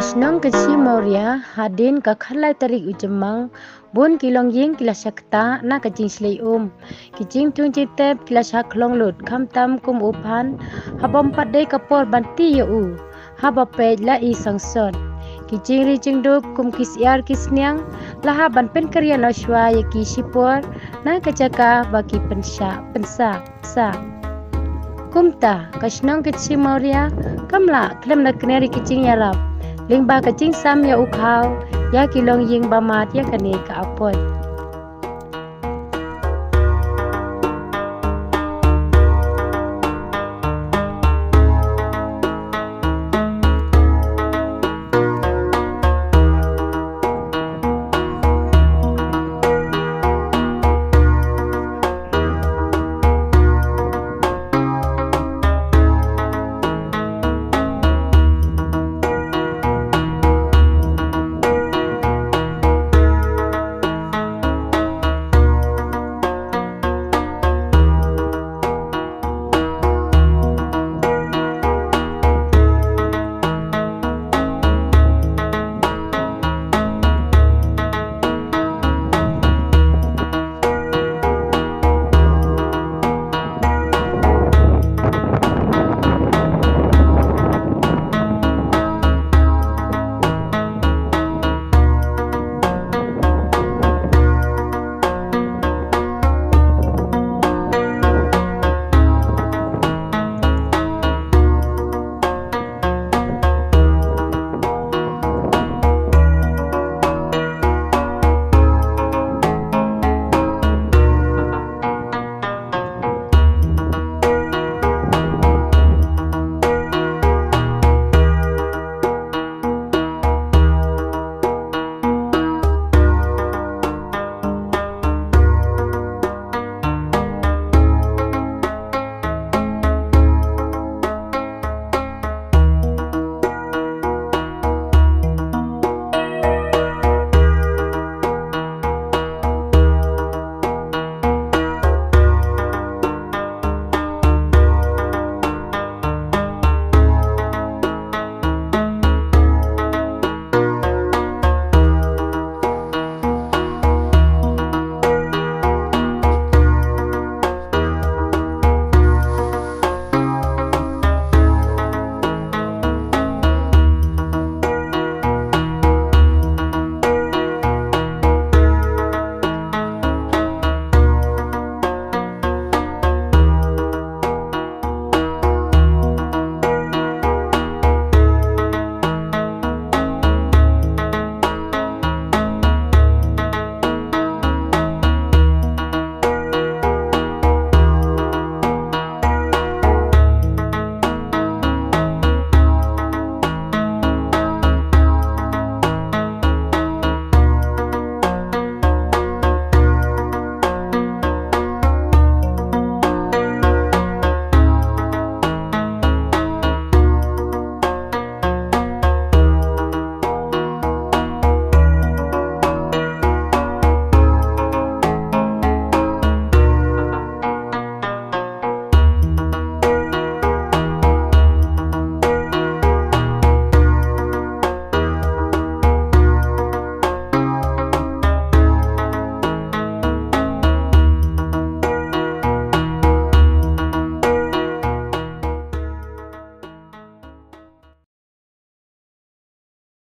Shnong Kynshi Mawria Hadien kakhalai tarik ujemang bun kilong ying Ktah Naka Jingshlei kijing tung jitep Ktah klong lut kam tam kum upan habom padai kapor banti yu habape la I sangsot kijing ri jingdup kum kisiar kisniang laha ban pen karya noswa yaki sipor na kajaka bagi pensa kumta Shnong Kynshi Mawria kamla klem na KNER Jingiarap Ling ba ka jing sam ya ukhaw ya kilong ying bamat ya kane ka apot